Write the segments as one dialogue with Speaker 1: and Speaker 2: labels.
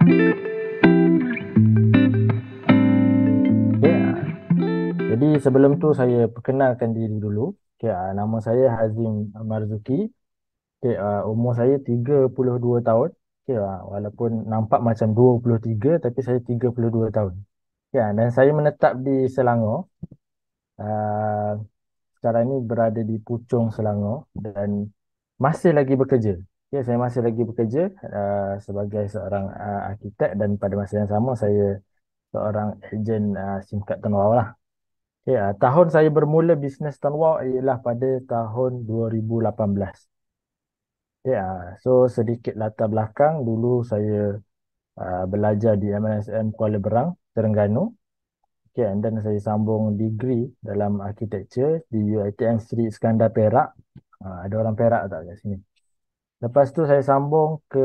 Speaker 1: Okay, jadi sebelum tu saya perkenalkan diri dulu. Okay, nama saya Hazim Marzuki. Okay, umur saya 32 tahun. Okay, walaupun nampak macam 23 tapi saya 32 tahun. Okay, dan saya menetap di Selangor. Uh, Sekarang ini berada di Puchong, Selangor dan masih lagi bekerja. Okay, saya masih lagi bekerja sebagai seorang arkitek dan pada masa yang sama saya seorang ejen SIM card Tenwau lah. Ya, tahun saya bermula bisnes Tanwa ialah pada tahun 2018. Ya, so sedikit latar belakang dulu saya belajar di MNSM Kuala Berang, Terengganu. Okay, and then saya sambung degree dalam architecture di UiTM Sri Iskandar Perak. Ada orang Perak tak kat sini? Lepas tu saya sambung ke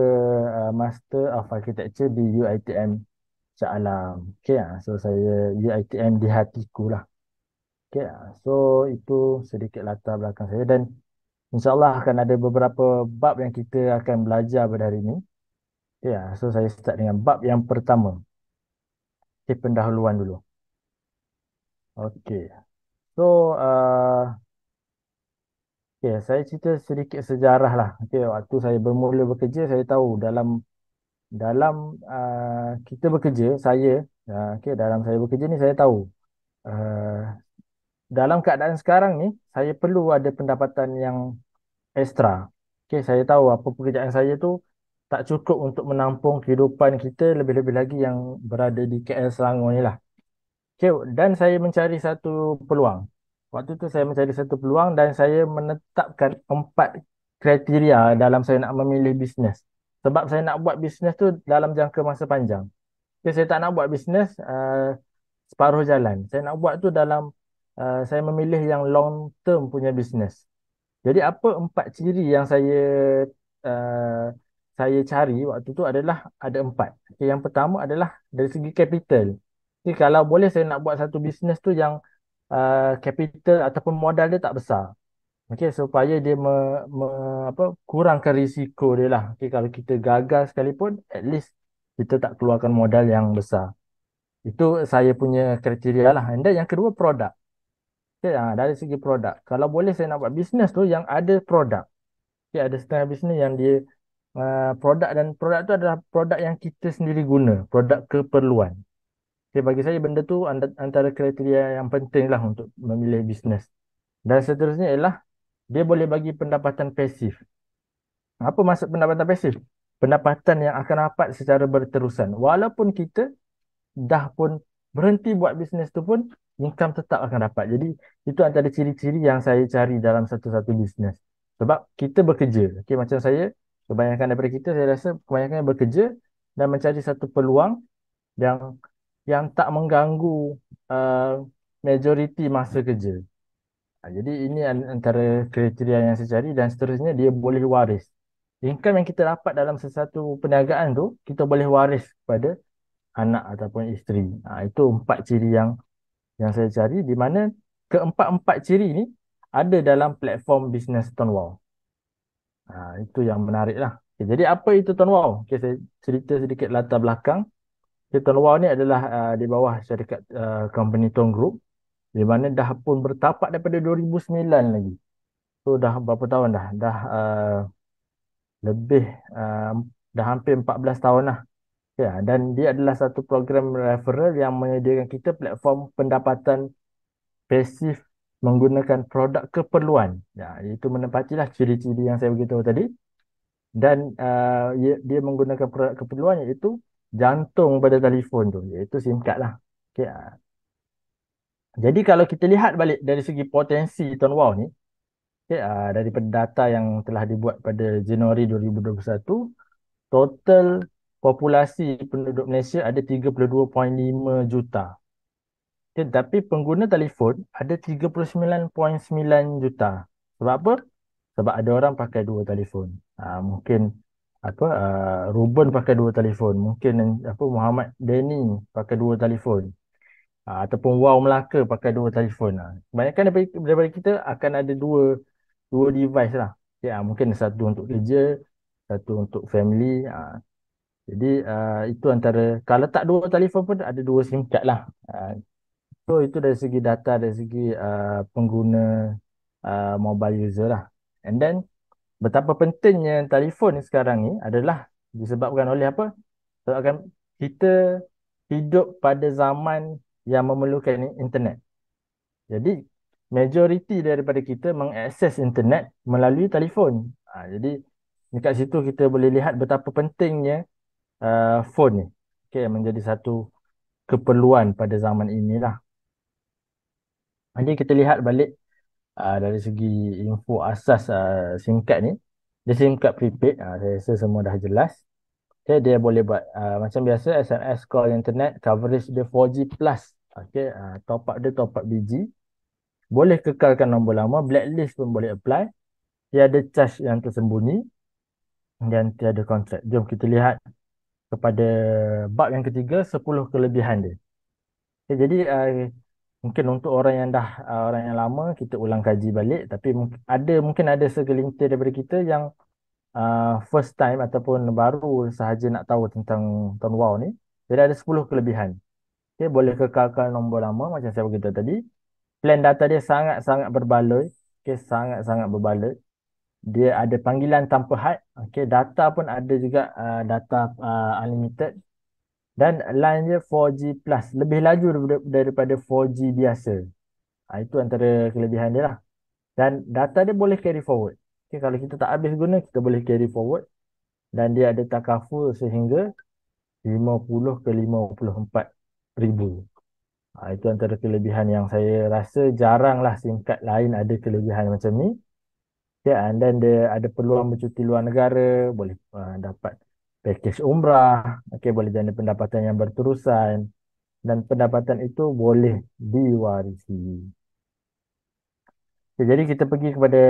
Speaker 1: Master of Architecture di UiTM Shah Alam. Okay, so saya UiTM di hatiku lah. Okay, so itu sedikit latar belakang saya dan insyaAllah akan ada beberapa bab yang kita akan belajar pada hari ini. Ya, so saya start dengan bab yang pertama. Okay, pendahuluan dulu. Okey. So, okay, saya cerita sedikit sejarah lah. Okay, waktu saya bermula bekerja, saya tahu dalam dalam kita bekerja, saya, okay, dalam saya bekerja ni saya tahu uh, dalam keadaan sekarang ni, saya perlu ada pendapatan yang ekstra. Okay, saya tahu apa pekerjaan saya tu tak cukup untuk menampung kehidupan kita lebih-lebih lagi yang berada di KL Selangor ni lah. Okay, dan saya mencari satu peluang. Waktu tu saya mencari satu peluang dan saya menetapkan 4 kriteria dalam saya nak memilih bisnes. Sebab saya nak buat bisnes tu dalam jangka masa panjang. Okay, saya tak nak buat bisnes separuh jalan. Saya nak buat tu dalam saya memilih yang long term punya bisnes. Jadi apa 4 ciri yang uh, saya cari waktu tu adalah ada 4. Okay, yang pertama adalah dari segi capital. Jadi kalau boleh saya nak buat satu bisnes tu yang capital ataupun modal dia tak besar. Okay, supaya dia apa, kurangkan risiko dia lah. Okay, kalau kita gagal sekalipun, at least kita tak keluarkan modal yang besar. Itu saya punya kriteria lah. And then yang kedua produk. Okay, dari segi produk. Kalau boleh saya nak buat bisnes tu yang ada produk. Okay, ada setengah bisnes yang dia produk dan produk tu adalah produk yang kita sendiri guna, produk keperluan. Okay, bagi saya benda tu antara kriteria yang penting lah untuk memilih bisnes. Dan seterusnya ialah dia boleh bagi pendapatan pasif. Apa maksud pendapatan pasif? Pendapatan yang akan dapat secara berterusan. Walaupun kita dah pun berhenti buat bisnes tu pun income tetap akan dapat. Jadi itu antara ciri-ciri yang saya cari dalam satu-satu bisnes. Sebab kita bekerja. Okay, macam saya, kebanyakan daripada kita saya rasa kebanyakan bekerja dan mencari satu peluang yang tak mengganggu uh, majoriti masa kerja. Jadi ini antara kriteria yang saya cari dan seterusnya dia boleh waris. Income yang kita dapat dalam sesuatu perniagaan tu kita boleh waris kepada anak ataupun isteri. Itu 4 ciri yang saya cari di mana keempat-empat ciri ni ada dalam platform bisnes Tonwow. Itu yang menarik lah. Okay, jadi apa itu Tonwow? Okay, saya cerita sedikit latar belakang. Okay, Tonwow ni adalah di bawah syarikat company Tong Group di mana dah pun bertapak daripada 2009 lagi. So dah berapa tahun dah? Dah lebih uh, dah hampir 14 tahun lah. Ya, dan dia adalah satu program referral yang menyediakan kita platform pendapatan pasif menggunakan produk keperluan. Ya, itu menepatilah ciri-ciri yang saya beritahu tadi. Dan dia menggunakan produk keperluan iaitu jantung pada telefon tu, iaitu SIM card lah. Okay, jadi kalau kita lihat balik dari segi potensi Tuan Wow ni, okay, daripada data yang telah dibuat pada Januari 2021, total populasi penduduk Malaysia ada 32.5 juta. Tapi pengguna telefon ada 39.9 juta. Sebab apa? Sebab ada orang pakai dua telefon. Mungkin apa Ruben pakai dua telefon. Mungkin apa Muhammad Denny pakai dua telefon. Ataupun Wow Melaka pakai dua telefon. Kebanyakan daripada kita akan ada dua device lah. Ya, mungkin satu untuk kerja, satu untuk family. Jadi itu antara, kalau tak dua telefon pun ada dua SIM card lah. So itu dari segi data, dari segi pengguna mobile user lah. And then betapa pentingnya telefon sekarang ni adalah disebabkan oleh apa? Sebabkan kita hidup pada zaman yang memerlukan internet. Jadi majoriti daripada kita mengakses internet melalui telefon. Jadi dekat situ kita boleh lihat betapa pentingnya phone ni. Okay, menjadi satu keperluan pada zaman inilah. Jadi kita lihat balik dari segi info asas SIM card ni. Dia SIM card prepaid, saya rasa semua dah jelas. Okay, dia boleh buat macam biasa SMS, call internet, coverage dia 4G plus. Okay, top up dia top up biji. Boleh kekalkan nombor lama, blacklist pun boleh apply. Tiada charge yang tersembunyi dan tiada kontrak. Jom kita lihat kepada bab yang ketiga, 10 kelebihan dia. Okay, jadi mungkin untuk orang yang dah orang yang lama kita ulang kaji balik, tapi mungkin ada segelintir daripada kita yang first time ataupun baru sahaja nak tahu tentang Ton Wow ni. Jadi ada 10 kelebihan. Okay, boleh kekalkan nombor lama macam saya beritahu tadi. Plan data dia sangat-sangat berbaloi. Okay, sangat-sangat berbaloi. Dia ada panggilan tanpa had. Okay, data pun ada juga data unlimited. Dan line dia 4G plus. Lebih laju daripada 4G biasa. Itu antara kelebihan dia lah. Dan data dia boleh carry forward. Okay, kalau kita tak habis guna, kita boleh carry forward. Dan dia ada takaful sehingga 50 ke 54 ribu. Itu antara kelebihan yang saya rasa jaranglah SIM card lain ada kelebihan macam ni. Ya, and then dia ada peluang bercuti luar negara, boleh dapat package umrah, okay, boleh jadi pendapatan yang berterusan, dan pendapatan itu boleh diwarisi. Okay, jadi kita pergi kepada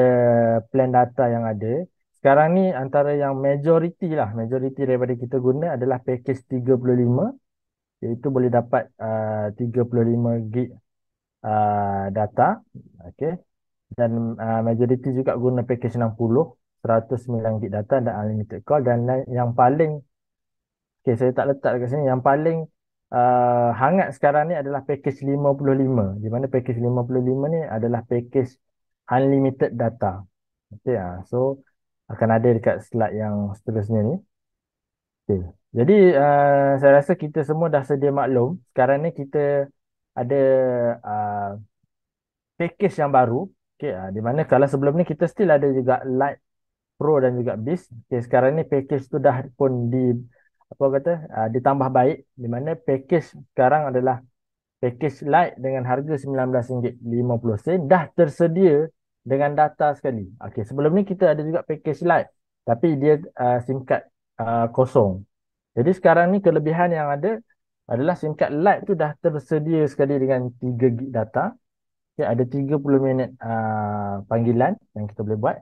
Speaker 1: plan data yang ada. Sekarang ni antara yang majoriti daripada kita guna adalah package 35, iaitu boleh dapat 35 gig data. Okay. Dan majoriti juga guna package 60, 109 gig data dan unlimited call. Dan yang paling, okay, saya tak letak dekat sini, yang paling hangat sekarang ni adalah package 55, di mana package 55 ni adalah package unlimited data. Okay, so akan ada dekat slide yang seterusnya ni. Okay. Jadi saya rasa kita semua dah sedia maklum. Sekarang ni kita ada uh, package yang baru. Okay, di mana kalau sebelum ni kita still ada juga Lite, Pro dan juga Beast. Okay, sekarang ni package tu dah pun apa kata ditambah baik. Di mana package sekarang adalah package Lite dengan harga RM19.50 dah tersedia dengan data sekali. Okay, sebelum ni kita ada juga package Lite, tapi dia SIM card kosong. Jadi sekarang ni kelebihan yang ada adalah SIM card Lite tu dah tersedia sekali dengan 3 gig data. Okay, ada 30 minit panggilan yang kita boleh buat.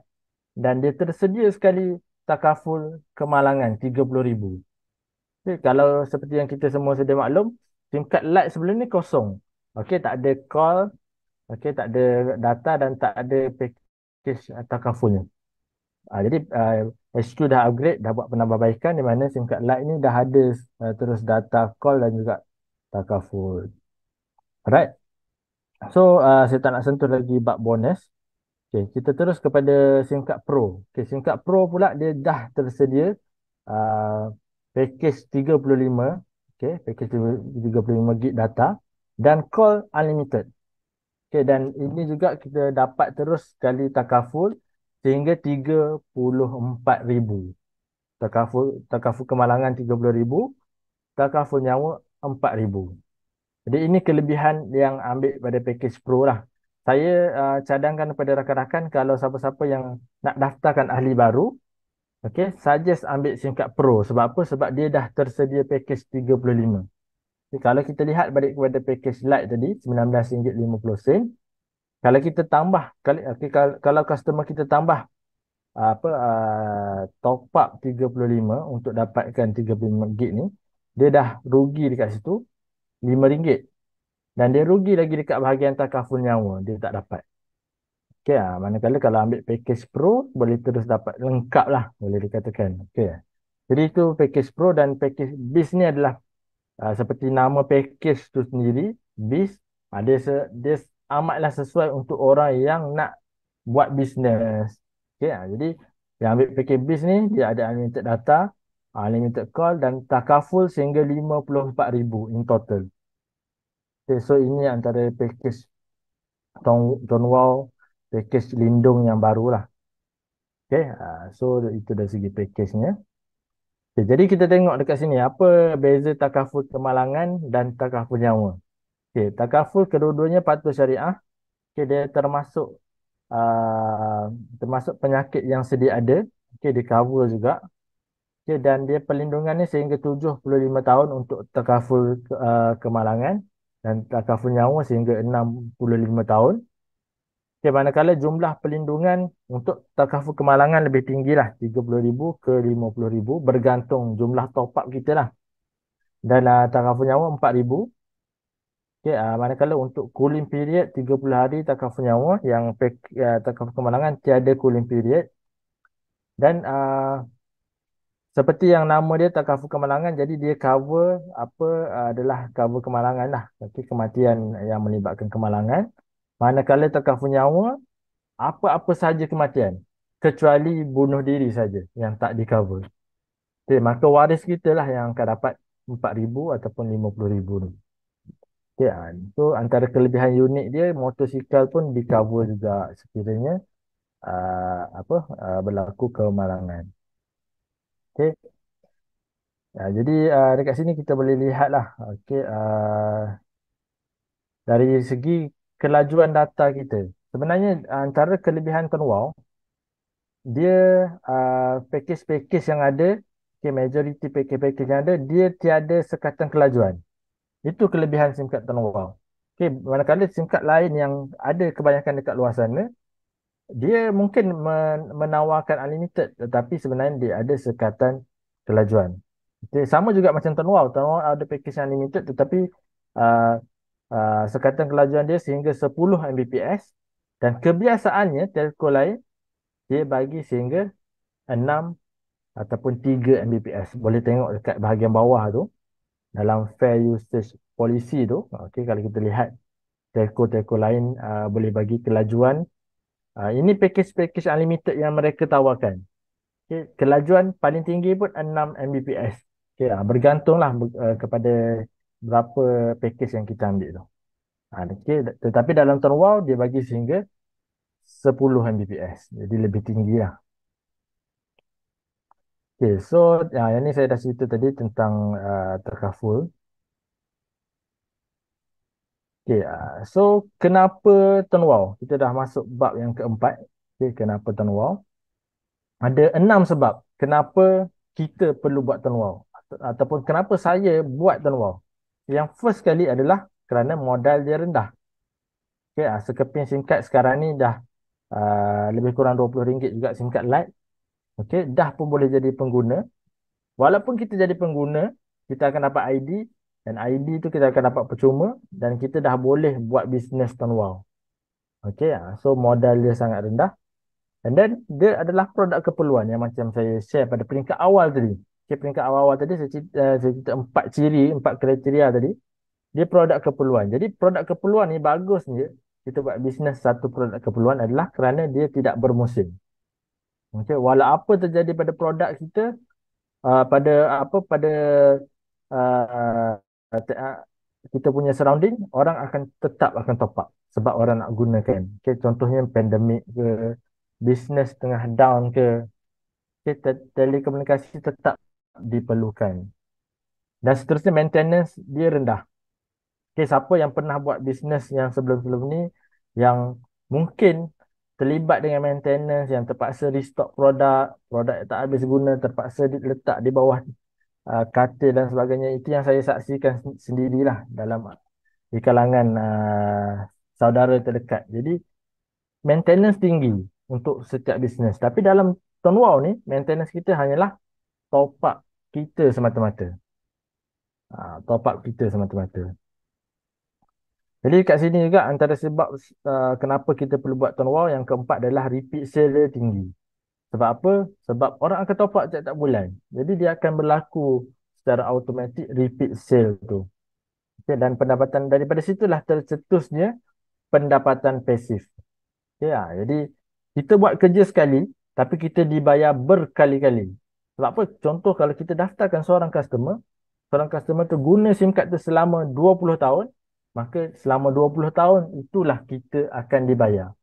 Speaker 1: Dan dia tersedia sekali takaful kemalangan 30,000. Okay, kalau seperti yang kita semua sedia maklum, SIM card Lite sebelum ni kosong. Okey, tak ada call, okey, tak ada data dan tak ada package takafulnya. Jadi HQ dah upgrade, dah buat penambahbaikan di mana SIM card Lite ni dah ada terus data call dan juga takaful. Alright. So saya tak nak sentuh lagi bab bonus. Okay, kita terus kepada SIM card Pro. Okay, SIM card Pro pula dia dah tersedia uh, package 35, okay, package 35 gig data dan call unlimited. Okay, dan ini juga kita dapat terus sekali takaful sehingga 34,000. Takaful kemalangan 30,000, takaful nyawa 4,000. Jadi ini kelebihan yang ambil pada package Pro lah. Saya cadangkan kepada rakan-rakan kalau siapa-siapa yang nak daftarkan ahli baru, okay, suggest ambil SIM card Pro. Sebab apa? Sebab dia dah tersedia package 35. Okay, kalau kita lihat balik kepada package Lite tadi, RM19.50. Kalau kita tambah, okay, kalau customer kita tambah top up 35 untuk dapatkan 35 gig ni, dia dah rugi dekat situ RM5. Dan dia rugi lagi dekat bahagian takaful nyawa. Dia tak dapat. Okay, manakala kalau ambil package Pro, boleh terus dapat lengkap lah. Boleh dikatakan. Okay. Jadi itu package pro dan package bis ni adalah seperti nama package tu sendiri, bis, dia amatlah sesuai untuk orang yang nak buat bisnes. Okay, jadi yang ambil package bis ni, dia ada unlimited data, unlimited call dan takaful sehingga 54,000 in total. Okay, so ini antara package Ton Wow, package lindung yang baru lah. Okay, so itu dari segi package-nya. Okay, jadi kita tengok dekat sini, apa beza takaful kemalangan dan takaful nyawa. Okay, takaful kedua-duanya patuh syariah. Okay, dia uh, termasuk penyakit yang sedia ada. Okay, di cover juga. Okay, dan dia perlindungannya sehingga 75 tahun untuk takaful kemalangan dan takaful nyawa sehingga 65 tahun. Okay, manakala jumlah perlindungan untuk takaful kemalangan lebih tinggi lah, 30,000 ke 50,000 bergantung jumlah top up kita lah. Dan takaful nyawa 4,000. Okay, manakala untuk cooling period 30 hari takaful nyawa, yang takaful kemalangan tiada cooling period. Dan seperti yang nama dia takaful kemalangan, jadi dia cover apa adalah cover kemalangan lah. Okay, kematian yang melibatkan kemalangan. Manakala takaful nyawa, apa-apa saja kematian kecuali bunuh diri saja yang tak di cover. Okay, maka waris kita lah yang akan dapat 4,000 ataupun 50,000 ni. Okay, so antara kelebihan unik dia, motosikal pun di cover juga sekiranya berlaku kemalangan. Okay. Jadi dekat sini kita boleh lihat lah, okay, dari segi kelajuan data kita. Sebenarnya antara kelebihan Tonwow, dia package-package yang ada, okay, majority package-package yang ada, dia tiada sekatan kelajuan. Itu kelebihan SIM card Tonwow. Okay, manakala SIM card lain yang ada kebanyakan dekat luar sana, dia mungkin menawarkan unlimited, tetapi sebenarnya dia ada sekatan kelajuan. Okay, sama juga macam Tonwow. Tonwow ada package yang unlimited, tetapi uh, sekatan kelajuan dia sehingga 10 Mbps, dan kebiasaannya telco lain dia bagi sehingga 6 ataupun 3 Mbps. Boleh tengok dekat bahagian bawah tu, dalam fair usage policy tu. Okay, kalau kita lihat telco-telco lain boleh bagi kelajuan. Ini package-package unlimited yang mereka tawarkan. Okay, kelajuan paling tinggi pun 6 Mbps. Okay, bergantunglah kepada berapa package yang kita ambil tu. Okay, tetapi dalam Tonwow dia bagi sehingga 10 Mbps. Jadi lebih tinggi lah. Okay, so yang ni saya dah cerita tadi tentang terkaful. Okay, so kenapa Tonwow? Kita dah masuk bab yang keempat. Okay, kenapa Tonwow? Ada 6 sebab kenapa kita perlu buat Tonwow. Ataupun kenapa saya buat Tonwow. Yang first kali adalah kerana modal dia rendah. Okay, sekeping SIM card sekarang ni dah lebih kurang RM20 juga SIM card Lite. Okay, dah pun boleh jadi pengguna. Walaupun kita jadi pengguna, kita akan dapat ID, dan ID tu kita akan dapat percuma, dan kita dah boleh buat bisnes Tonwow. Okay, so modal dia sangat rendah. And then dia adalah produk keperluan yang macam saya share pada peringkat awal tadi. Okay, peringkat awal-awal tadi saya cerita 4 ciri, 4 kriteria tadi. Dia produk keperluan. Jadi produk keperluan ni bagusnya kita buat bisnes satu produk keperluan adalah kerana dia tidak bermusim. Okay, walau apa terjadi pada produk kita, pada uh, kita punya surrounding, orang akan tetap akan top up sebab orang nak gunakan. Okay, contohnya pandemik ke, bisnes tengah down ke, okay, telekomunikasi tetap diperlukan. Dan seterusnya, maintenance dia rendah. Okay, siapa yang pernah buat bisnes yang sebelum-sebelum ni, yang mungkin terlibat dengan maintenance, yang terpaksa restock produk yang tak habis guna, terpaksa letak di bawah katil dan sebagainya, itu yang saya saksikan sendirilah di kalangan saudara terdekat. Jadi maintenance tinggi untuk setiap bisnes. Tapi dalam Tonwow ni, maintenance kita hanyalah top up kita semata-mata. Top up kita semata-mata. Jadi kat sini juga antara sebab kenapa kita perlu buat Tonwow, yang keempat adalah repeat sale dia tinggi. Sebab apa? Sebab orang akan top up tiap-tiap bulan. Jadi dia akan berlaku secara automatik repeat sale tu. Okay, dan pendapatan daripada situlah tercetusnya pendapatan pasif. Okay, jadi kita buat kerja sekali tapi kita dibayar berkali-kali. Sebab apa? Contoh kalau kita daftarkan seorang customer tu guna SIM card tu selama 20 tahun, maka selama 20 tahun itulah kita akan dibayar.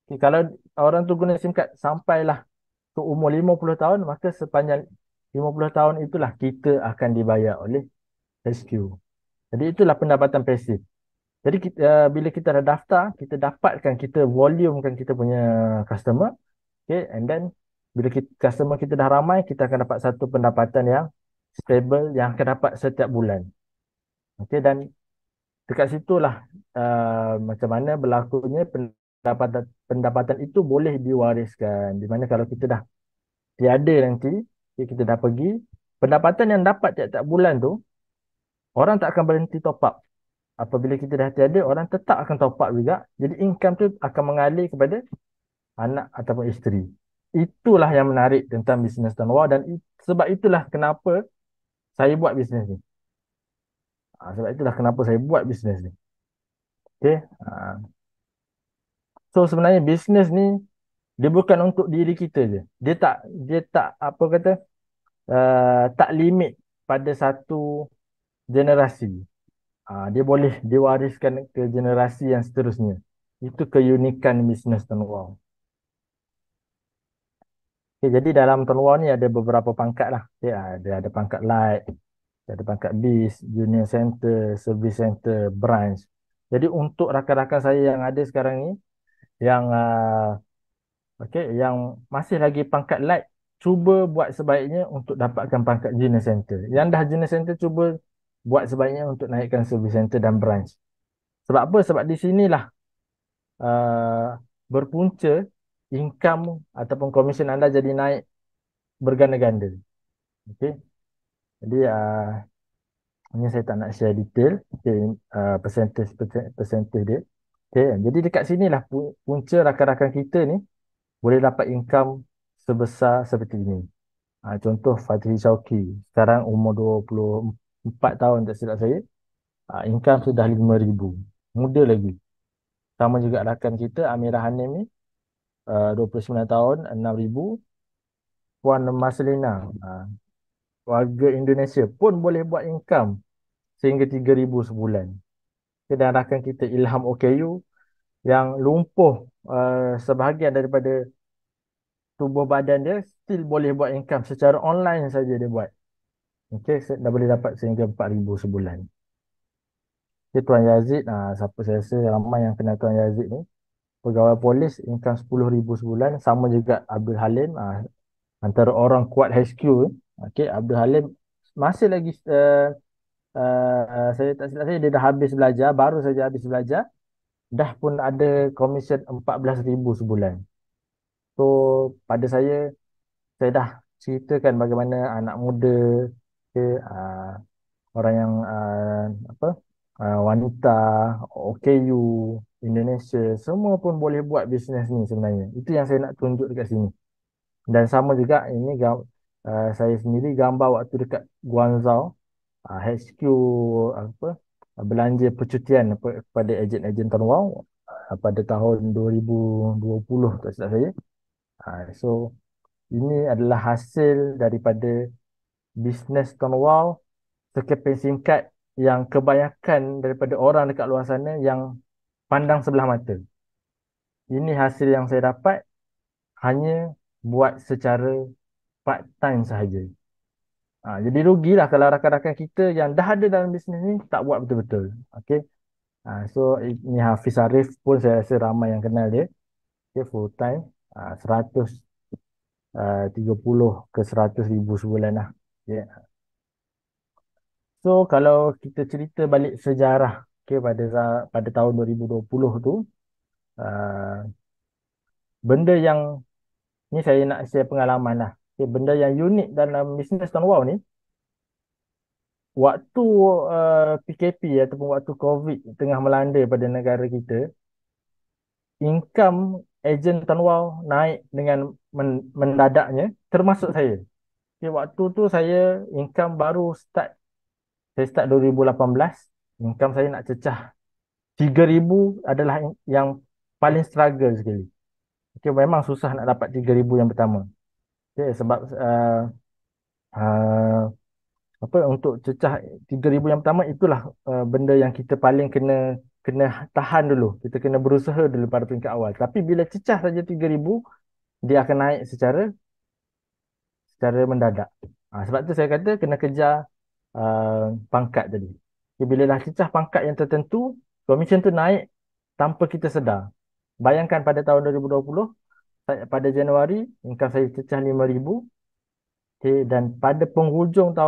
Speaker 1: Okay, kalau orang tu guna SIM card sampailah ke umur 50 tahun, maka sepanjang 50 tahun itulah kita akan dibayar oleh HQ. Jadi itulah pendapatan pasif. Jadi kita, bila kita dah daftar, kita dapatkan, kita volumekan kita punya customer, okay, and then bila customer kita dah ramai, kita akan dapat satu pendapatan yang stable yang akan dapat setiap bulan. Okay, dan dekat situlah macam mana berlakunya pendapatan itu boleh diwariskan. Di mana kalau kita dah tiada nanti, okay, kita dah pergi, pendapatan yang dapat tiap-tiap bulan tu, orang tak akan berhenti top up. Apabila kita dah tiada, orang tetap akan top up juga. Jadi income tu akan mengalir kepada anak ataupun isteri. Itulah yang menarik tentang bisnes Tanwa, dan sebab itulah kenapa saya buat bisnes ni. Sebab itulah kenapa saya buat bisnes ni. Okay. So sebenarnya bisnes ni dia bukan untuk diri kita je. Dia tak apa kata, tak limit pada satu generasi. Dia boleh diwariskan ke generasi yang seterusnya. Itu keunikan bisnes Tanwa. Okay, jadi dalam Tanwa ni ada beberapa pangkat lah. Okay, ada pangkat light, ada pangkat bis, junior center, service center, branch. Jadi untuk rakan-rakan saya yang ada sekarang ni, yang yang masih lagi pangkat light, cuba buat sebaiknya untuk dapatkan pangkat junior center. Yang dah junior center, cuba buat sebaiknya untuk naikkan service center dan branch. Sebab apa? Sebab di sinilah uh, berpunca income ataupun komisen anda jadi naik berganda-ganda. Okey. Jadi ini saya tak nak share detail, okay, percentage dia. Okay. Jadi dekat sinilah punca rakan-rakan kita ni boleh dapat income sebesar seperti ini. Contoh Fadhil Syauqi, sekarang umur 24 tahun tak silap saya, income sudah 5,000. Muda lagi. Sama juga rakan kita Amirah Hanim ni, 29 tahun, 6,000. Puan Marcelina, warga Indonesia pun boleh buat income sehingga 3,000 sebulan. Dan rakan kita Ilham OKU yang lumpuh sebahagian daripada tubuh badan dia, still boleh buat income secara online saja dia buat. Okey, dah boleh dapat sehingga 4,000 sebulan. Okay, Tuan Yazid, siapa saya rasa ramai yang kenal Tuan Yazid ni. Pegawai polis, income 10,000 sebulan. Sama juga Abdul Halim, antara orang kuat HQ. Okey, Abdul Halim masih lagi, saya tak silap saya, dia dah habis belajar, baru saja habis belajar. Dah pun ada komisen 14,000 sebulan. So, pada saya dah ceritakan bagaimana anak muda, okay, orang yang apa, wanita, OKU, Indonesia, semua pun boleh buat bisnes ni sebenarnya. Itu yang saya nak tunjuk dekat sini. Dan sama juga ini saya sendiri gambar waktu dekat Guangzhou, HQ apa, belanja percutian kepada ejen-ejen Tanwau pada tahun 2020 tak silap saya. So ini adalah hasil daripada bisnes Tanwau sekeping singkat yang kebanyakan daripada orang dekat luar sana yang pandang sebelah mata. Ini hasil yang saya dapat hanya buat secara part time sahaja. Jadi rugilah kalau rakan-rakan kita yang dah ada dalam bisnes ni tak buat betul-betul. Okay. So ini Hafiz Arif pun saya rasa ramai yang kenal dia. Okay, full time, 130 ke 100,000 sebulan lah. Okay. So kalau kita cerita balik sejarah, okay, pada tahun 2020 tu, uh, benda yang ni saya nak share pengalaman lah. Okay, benda yang unik dalam bisnes Tanwau ni, waktu PKP ataupun waktu COVID tengah melanda pada negara kita, income ejen Tanwau naik dengan mendadaknya, termasuk saya. Okay, waktu tu saya income baru start, saya start 2018, income saya nak cecah 3,000 adalah yang paling struggle sekali. Okay, memang susah nak dapat 3,000 yang pertama. Okay, sebab uh, apa untuk cecah 3,000 yang pertama itulah benda yang kita paling kena kena tahan dulu. Kita kena berusaha dulu pada peringkat awal. Tapi bila cecah saja 3,000, dia akan naik secara mendadak. Sebab tu saya kata kena kejar pangkat tadi. Okay, bila dah cecah pangkat yang tertentu, komisen tu naik tanpa kita sedar. Bayangkan pada tahun 2020, pada Januari, income saya cecah 5,000. Okay, dan pada penghujung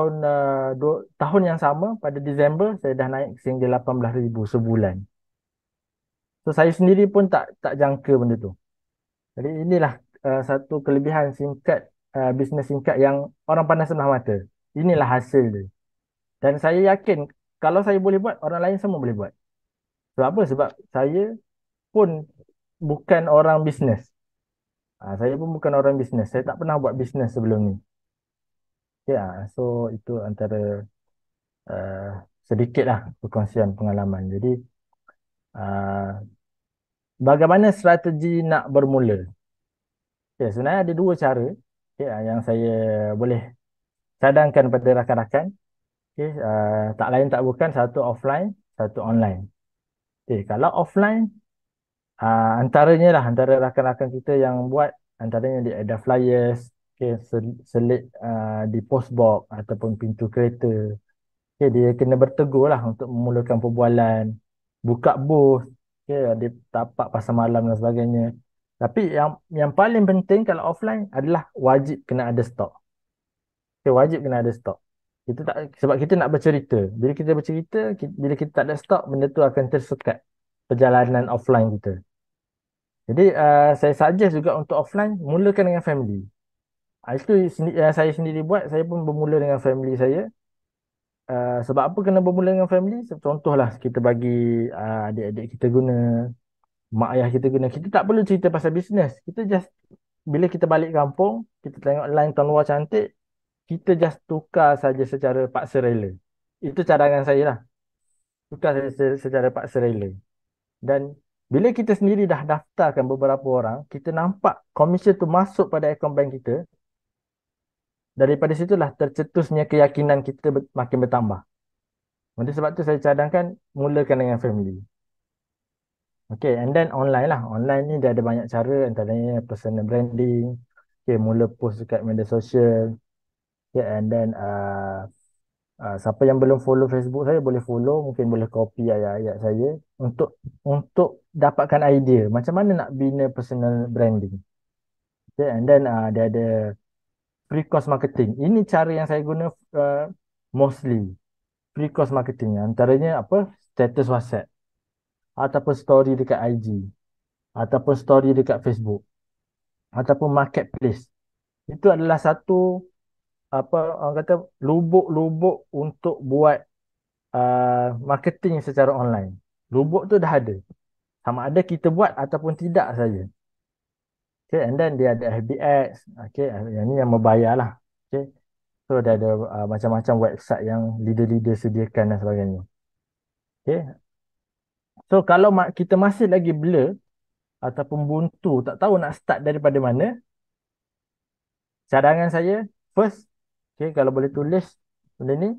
Speaker 1: tahun yang sama, pada Disember, saya dah naik sehingga 18,000 sebulan. So, saya sendiri pun tak jangka benda tu. Jadi, inilah satu kelebihan bisnes singkat yang orang pandang sebelah mata. Inilah hasil dia. Dan saya yakin, kalau saya boleh buat, orang lain semua boleh buat. Sebab apa? Sebab saya pun bukan orang bisnes. Saya pun bukan orang bisnes. Saya tak pernah buat bisnes sebelum ni. Ya, so itu antara uh, sedikit lah perkongsian pengalaman. Jadi, uh, bagaimana strategi nak bermula? Okay, sebenarnya ada dua cara yang saya boleh cadangkan pada rakan-rakan. Okay, tak lain tak bukan, satu offline, satu online. Okay, kalau offline, antara rakan-rakan kita yang buat, antaranya dia ada flyers, okay, selit di postbox ataupun pintu kereta. Okay, dia kena bertegur lah untuk memulakan perbualan, buka booth, okay, dia tapak pasar malam dan sebagainya. Tapi yang paling penting kalau offline adalah wajib kena ada stok. Okay, wajib kena ada stok. Kita tak, sebab kita nak bercerita. Bila kita bercerita, bila kita tak ada stok, benda tu akan tersekat perjalanan offline kita. Jadi saya suggest juga untuk offline, mulakan dengan family. Itu saya sendiri buat, saya pun bermula dengan family saya. Sebab apa kena bermula dengan family? Contohlah kita bagi adik-adik kita guna, mak ayah kita guna. Kita tak perlu cerita pasal bisnes. Kita just, bila kita balik kampung, kita tengok line tuan luar cantik, kita just tukar saja secara paksa rela. Itu cadangan saya lah. Tukar saja secara paksa rela. Dan bila kita sendiri dah daftarkan beberapa orang, kita nampak komisen tu masuk pada akaun bank kita, daripada situlah tercetusnya keyakinan kita makin bertambah. Oleh sebab tu saya cadangkan mulakan dengan family. Okay, and then online lah. Online ni dia ada banyak cara, antaranya personal branding. Okay, mula post dekat media sosial. Okay, and then siapa yang belum follow Facebook saya boleh follow, mungkin boleh copy ayat-ayat saya untuk dapatkan idea macam mana nak bina personal branding. Okay, and then dia ada free course marketing. Ini cara yang saya guna mostly. Free course marketing. Antaranya apa? Status WhatsApp. Ataupun story dekat IG. Ataupun story dekat Facebook. Ataupun marketplace. Itu adalah satu, apa orang kata, lubuk-lubuk untuk buat marketing secara online. Lubuk tu dah ada. Sama ada kita buat ataupun tidak saja. Okay, and then dia ada FB Ads. Okay, yang ni yang membayar lah. Okay. So dia ada macam-macam website yang leader-leader sediakan dan sebagainya. Okay. So kalau kita masih lagi blur ataupun buntu, tak tahu nak start daripada mana, cadangan saya, first, okay, kalau boleh tulis benda ni,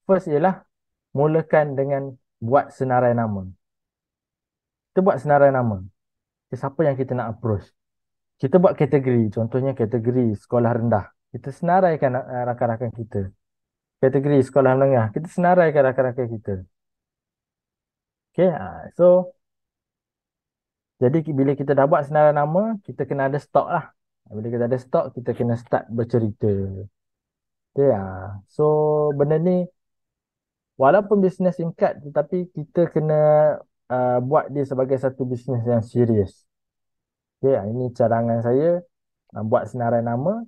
Speaker 1: first ialah mulakan dengan buat senarai nama. Kita buat senarai nama. Okay, siapa yang kita nak approach? Kita buat kategori, contohnya kategori sekolah rendah. Kita senaraikan rakan-rakan kita. Kategori sekolah menengah, kita senaraikan rakan-rakan kita. Okay, so jadi bila kita dah buat senarai nama, kita kena ada stok lah. Bila kita ada stok, kita kena start bercerita. Okay, so benda ni walaupun bisnes singkat, tetapi kita kena buat dia sebagai satu bisnes yang serius. Okay, ini cadangan saya, buat senarai nama.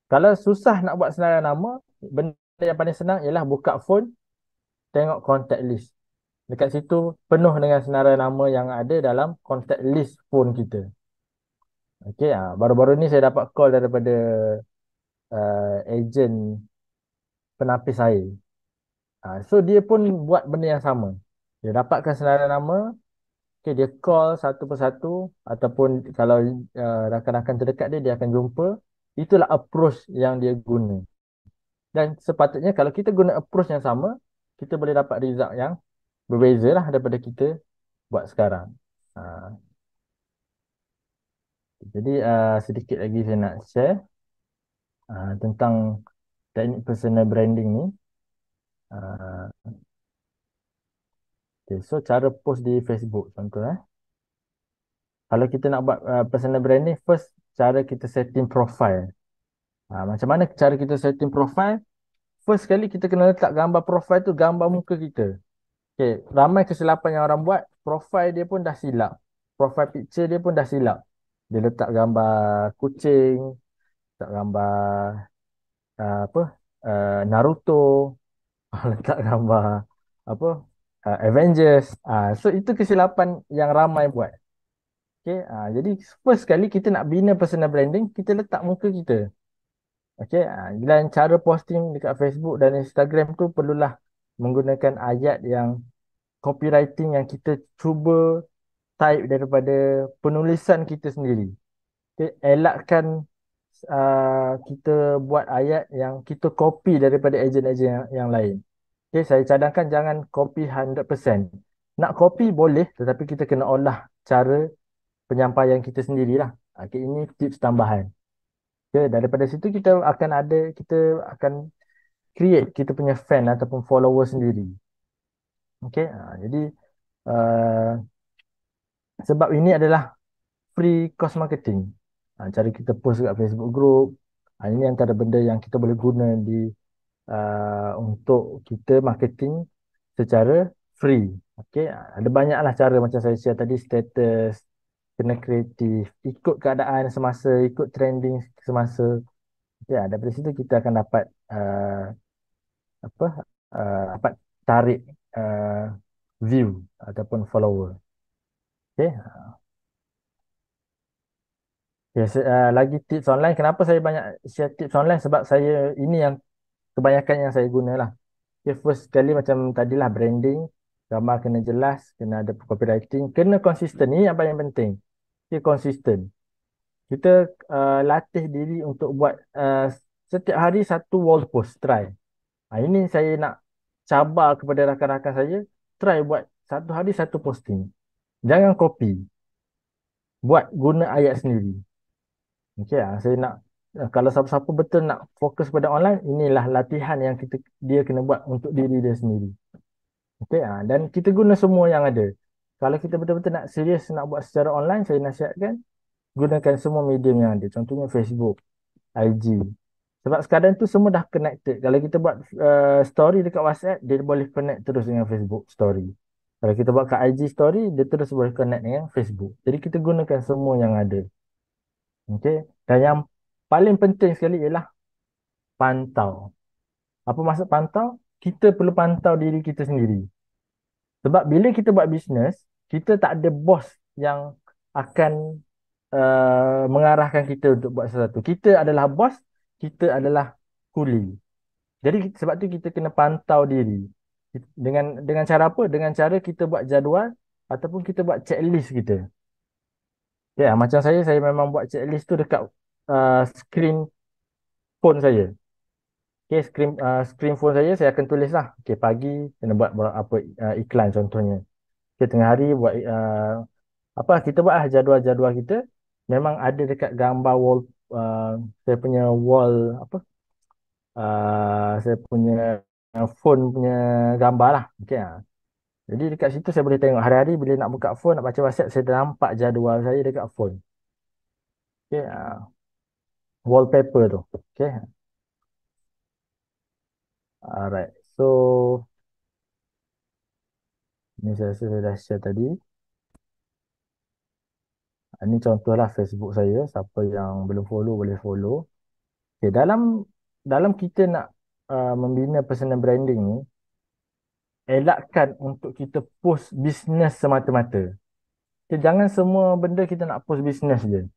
Speaker 1: Kalau susah nak buat senarai nama, benda yang paling senang ialah buka phone, tengok contact list. Dekat situ penuh dengan senarai nama yang ada dalam contact list phone kita. Okey, baru-baru ni saya dapat call daripada ejen penapis saya. So dia pun buat benda yang sama. Dia dapatkan senarai nama, okay, dia call satu persatu ataupun kalau rakan-rakan terdekat dia, dia akan jumpa. Itulah approach yang dia guna. Dan sepatutnya kalau kita guna approach yang sama, kita boleh dapat result yang berbeza lah daripada kita buat sekarang. Ah, jadi sedikit lagi saya nak share tentang teknik personal branding ni. Ah, okay, so cara post di Facebook contoh. Kalau kita nak buat personal branding, first cara kita setting profile. Macam mana cara kita setting profile? First sekali kita kena letak gambar profile tu gambar muka kita. Okay, ramai kesilapan yang orang buat, profile dia pun dah silap. Profile picture dia pun dah silap. Dia letak gambar kucing, letak gambar apa Naruto, letak gambar apa Avengers. So itu kesilapan yang ramai buat. Okay, jadi first sekali kita nak bina personal branding, kita letak muka kita. Okay, dan cara posting dekat Facebook dan Instagram tu perlulah menggunakan ayat yang copywriting yang kita cuba type daripada penulisan kita sendiri. Okay, elakkan kita buat ayat yang kita copy daripada ejen-ejen yang lain. Okay, saya cadangkan jangan copy 100%. Nak copy boleh, tetapi kita kena olah cara penyampaian kita sendirilah. Okay, ini tips tambahan. Okay, daripada situ kita akan create kita punya fan ataupun follower sendiri. Okay, jadi uh, sebab ini adalah free cost marketing. Cara kita post kat Facebook group. Ini antara benda yang kita boleh guna untuk kita marketing secara free. Okay, ada banyaklah cara macam saya share tadi, status, kena kreatif, ikut keadaan semasa, ikut trending semasa. Okay, daripada situ kita akan dapat apa dapat tarik uh, view ataupun follower. Okay. Okay, lagi tips online. Kenapa saya banyak share tips online? Sebab saya ini yang kebanyakan yang saya guna lah. Okay, first sekali macam tadilah branding, gambar kena jelas, kena ada copywriting, kena konsisten. Ini yang paling penting. Okay, konsisten. Kita latih diri untuk buat setiap hari satu wall post, try. Ini saya nak cabar kepada rakan-rakan saya, try buat satu hari satu posting. Jangan copy, buat guna ayat sendiri. Okey, saya nak kalau siapa-siapa betul nak fokus pada online, inilah latihan yang dia kena buat untuk diri dia sendiri. Okey, dan kita guna semua yang ada. Kalau kita betul-betul nak serius nak buat secara online, saya nasihatkan gunakan semua medium yang ada. Contohnya Facebook, IG. Sebab sekarang tu semua dah connected. Kalau kita buat story dekat WhatsApp, dia boleh connect terus dengan Facebook story. Kalau kita buat kat IG story, dia terus boleh connect dengan Facebook. Jadi kita gunakan semua yang ada. Okey. Dan yang paling penting sekali ialah pantau. Apa maksud pantau? Kita perlu pantau diri kita sendiri. Sebab bila kita buat bisnes, kita tak ada bos yang akan mengarahkan kita untuk buat sesuatu. Kita adalah bos, kita adalah kuli. Jadi sebab tu kita kena pantau diri. Dengan cara apa? Dengan cara kita buat jadual ataupun kita buat checklist kita. Ya, macam saya memang buat checklist tu dekat screen phone saya. Okay, screen phone saya akan tulis lah. Okay, pagi kena buat apa iklan contohnya. Okay, tengah hari buat apa kita buat jadual-jadual kita. Memang ada dekat gambar wall, uh, saya punya wall apa saya punya phone punya gambar lah. Okay, jadi dekat situ saya boleh tengok hari-hari bila nak buka phone, nak baca WhatsApp, saya dah nampak jadual saya dekat phone. Okay, wallpaper tu. Okay, alright. So, ini saya rasa saya dah share tadi. Ini contohlah Facebook saya. Siapa yang belum follow boleh follow. Okay, dalam kita nak membina personal branding ni, elakkan untuk kita post bisnes semata-mata. Okay, jangan semua benda kita nak post bisnes je.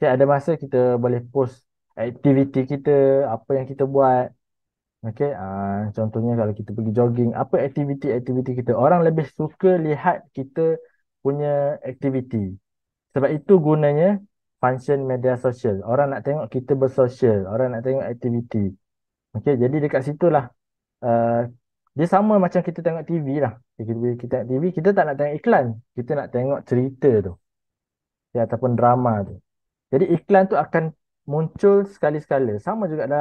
Speaker 1: Okay, ada masa kita boleh post aktiviti kita, apa yang kita buat. Okay, contohnya kalau kita pergi jogging, apa aktiviti-aktiviti kita. Orang lebih suka lihat kita punya aktiviti. Sebab itu gunanya function media sosial. Orang nak tengok kita bersosial, orang nak tengok aktiviti. Okay, jadi dekat situlah uh, dia sama macam kita tengok TV lah. Kita tengok TV, kita tak nak tengok iklan. Kita nak tengok cerita tu. Ya, ataupun drama tu. Jadi iklan tu akan muncul sekali-sekala. Sama juga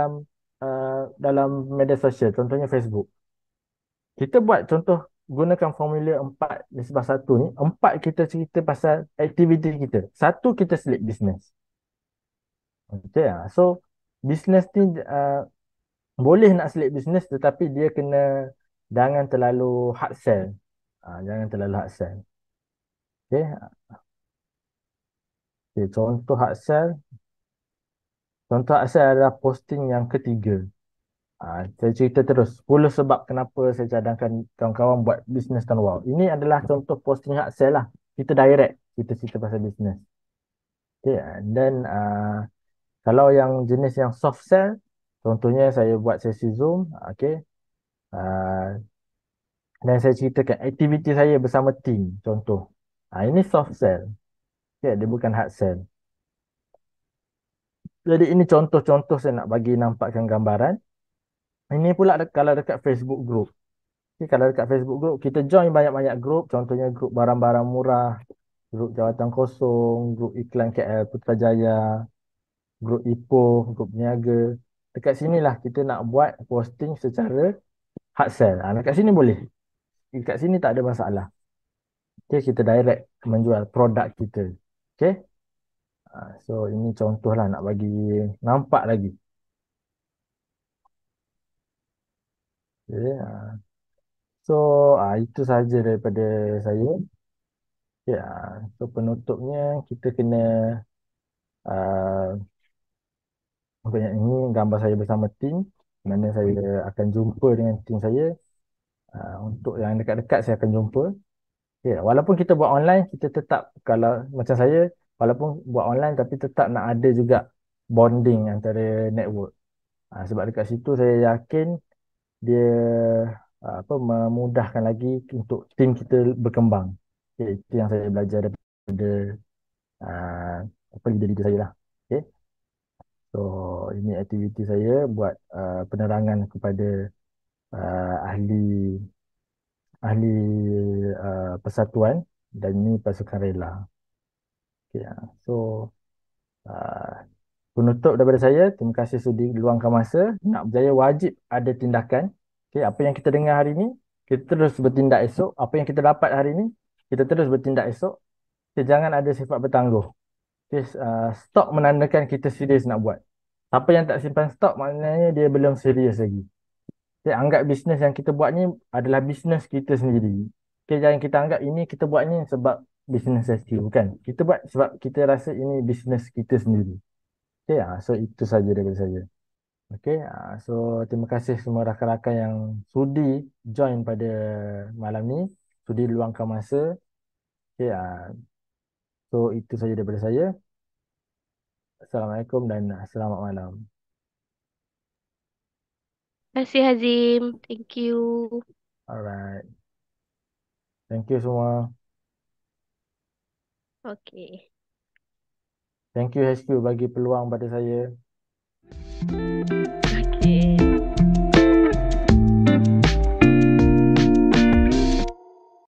Speaker 1: dalam media sosial, contohnya Facebook. Kita buat contoh gunakan formula 4:1 ni. 4 kita cerita pasal aktiviti kita. Satu kita select bisnes. Okay, so bisnes ni boleh nak select bisnes tetapi dia kena jangan terlalu hard sell. Jangan terlalu hard sell. Okay. Okay, contoh hard sell adalah posting yang ketiga. Saya cerita terus 10 sebab kenapa saya cadangkan kawan-kawan buat bisnes tahun wow. Ini adalah contoh posting hard sell lah. Kita direct, kita cerita pasal bisnes. Okay, dan kalau yang jenis yang soft sell, contohnya saya buat sesi Zoom, okay, uh, dan saya ceritakan aktiviti saya bersama tim, contoh. Ini soft sell, okay, dia bukan hard sell. Jadi ini contoh-contoh saya nak bagi nampakkan gambaran. Ini pula kalau dekat Facebook group. Okay, kalau dekat Facebook group, kita join banyak-banyak group, contohnya group barang-barang murah, grup jawatan kosong, grup iklan KL Putrajaya, grup Ipoh, grup niaga. Dekat sinilah kita nak buat posting secara hard sell. Dekat sini boleh. Dekat sini tak ada masalah. Okay, kita direct menjual produk kita. Okay. So ini contoh lah nak bagi nampak lagi. Okay. So itu saja daripada saya. Okay. So penutupnya kita kena uh, ini gambar saya bersama tim. Mana saya akan jumpa dengan tim saya. Untuk yang dekat-dekat saya akan jumpa. Ya, walaupun kita buat online, kita tetap kalau macam saya, walaupun buat online tapi tetap nak ada juga bonding antara network. Sebab dekat situ saya yakin dia apa memudahkan lagi untuk tim kita berkembang. Okay, itu yang saya belajar daripada uh, apa leader-leader saya lah. Okay. So ini aktiviti saya buat penerangan kepada ahli ahli persatuan dan ini pasukan rela. Okay, so uh, penutup daripada saya, terima kasih sudi luangkan masa. Nak berjaya wajib ada tindakan. Okay, apa yang kita dengar hari ini, kita terus bertindak esok. Apa yang kita dapat hari ini, kita terus bertindak esok. Okay, jangan ada sifat bertangguh. Okay, stok menandakan kita serius nak buat. Siapa yang tak simpan stok, maknanya dia belum serius lagi. Okay, anggap bisnes yang kita buat ni adalah bisnes kita sendiri. Okay, jangan kita anggap ini kita buat ni sebab bisnes rescue. Bukan. Kita buat sebab kita rasa ini bisnes kita sendiri. Okay, so itu saja daripada saya. Okay, so terima kasih semua rakan-rakan yang sudi join pada malam ni. Sudi luangkan masa. Okay, so itu saja daripada saya. Assalamualaikum dan selamat malam.
Speaker 2: Terima kasih Hazim. Thank you.
Speaker 1: Alright. Thank you semua.
Speaker 2: Okay.
Speaker 1: Thank you HQ bagi peluang pada saya.